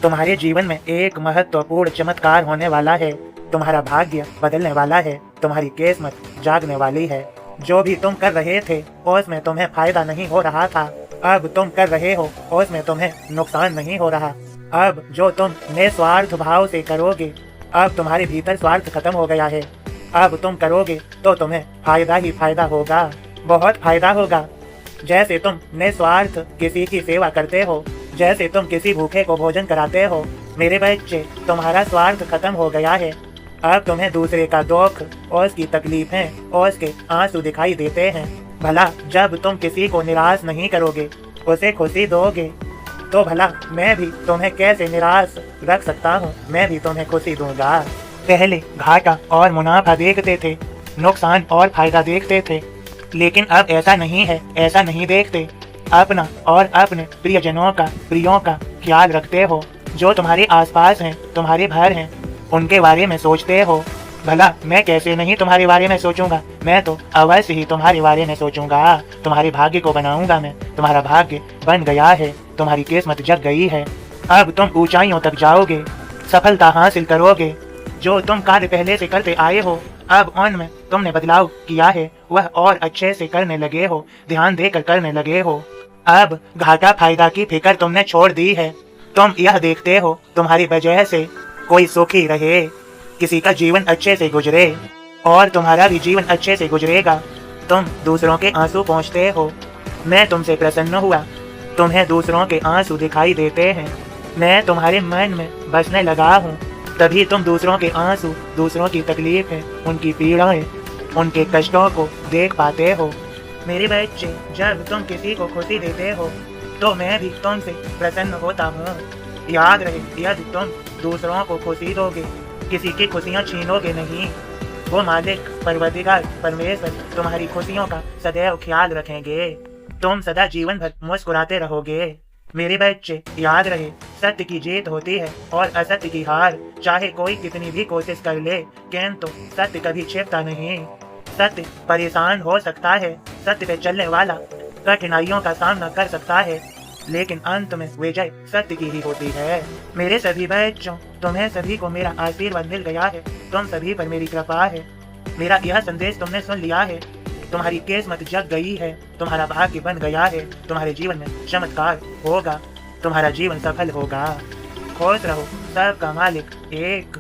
तुम्हारे जीवन में एक महत्वपूर्ण चमत्कार होने वाला है। तुम्हारा भाग्य बदलने वाला है। तुम्हारी किस्मत जागने वाली है। जो भी तुम कर रहे थे उसमें तुम्हें फायदा नहीं हो रहा था, अब तुम कर रहे हो उसमें तुम्हें नुकसान नहीं हो रहा। अब जो तुम निस्वार्थ भाव से करोगे, अब तुम्हारे भीतर स्वार्थ खत्म हो गया है। अब तुम करोगे तो तुम्हें फायदा ही फायदा होगा, बहुत फायदा होगा। जैसे तुम निस्वार्थ किसी की सेवा करते हो, जैसे तुम किसी भूखे को भोजन कराते हो, मेरे बच्चे तुम्हारा स्वार्थ खत्म हो गया है। अब तुम्हें दूसरे का दुख और उसकी तकलीफें और उसके आंसू दिखाई देते हैं। भला जब तुम किसी को निराश नहीं करोगे, उसे खुशी दोगे, तो भला मैं भी तुम्हें कैसे निराश रख सकता हूँ। मैं भी तुम्हें खुशी दूंगा। पहले घाटा और मुनाफा देखते थे, नुकसान और फायदा देखते थे, लेकिन अब ऐसा नहीं है, ऐसा नहीं देखते। अपना और अपने प्रियजनों का, प्रियों का ख्याल रखते हो। जो तुम्हारे आसपास हैं, तुम्हारे भर हैं, उनके बारे में सोचते हो। भला मैं कैसे नहीं तुम्हारे बारे में सोचूंगा, मैं तो अवश्य ही तुम्हारे बारे में सोचूंगा। तुम्हारे भाग्य को बनाऊंगा मैं। तुम्हारा भाग्य बन गया है, तुम्हारी किस्मत जग गई है। अब तुम ऊंचाइयों तक जाओगे, सफलता हासिल करोगे। जो तुम कार्य पहले से करते आए हो, अब उनमें तुमने बदलाव किया है, वह और अच्छे से करने लगे हो, ध्यान देकर करने लगे हो। अब घाटा फायदा की फिक्र तुमने छोड़ दी है। तुम यह देखते हो तुम्हारी वजह से कोई सुखी रहे, किसी का जीवन अच्छे से गुजरे, और तुम्हारा भी जीवन अच्छे से गुजरेगा। तुम दूसरों के आंसू पोंछते हो, मैं तुमसे प्रसन्न हुआ। तुम्हें दूसरों के आंसू दिखाई देते हैं, मैं तुम्हारे मन में बसने लगा हूँ। तभी तुम दूसरों के आंसू, दूसरों की तकलीफें, उनकी पीड़ाएं, उनके कष्टों को देख पाते हो। मेरे बच्चे, जब तुम किसी को खुशी देते हो तो मैं भी तुमसे प्रसन्न होता हूँ। याद रहे, यदि तुम दूसरों को खुशी दोगे, किसी की खुशियाँ छीनोगे नहीं, वो मालिक परवरदिगार परमेश्वर तुम्हारी खुशियों का सदैव ख्याल रखेंगे। तुम सदा जीवन भर मुस्कुराते रहोगे। मेरे बच्चे, याद रहे, सत्य की जीत होती है और असत्य की हार। चाहे कोई कितनी भी कोशिश कर ले, किंतु सत्य कभी छिपता नहीं। सत्य परेशान हो सकता है, सत्य पे चलने वाला कठिनाइयों का सामना कर सकता है, लेकिन अंत में विजय सत्य की ही होती है। मेरे सभी बच्चों, तुम्हें सभी को मेरा आशीर्वाद मिल गया है। तुम सभी पर मेरी कृपा है। मेरा यह संदेश तुमने सुन लिया है। तुम्हारी किस्मत जग गई है, तुम्हारा भाग्य बन गया है। तुम्हारे जीवन में चमत्कार होगा, तुम्हारा जीवन सफल होगा। खुश रहो, सबका मालिक एक।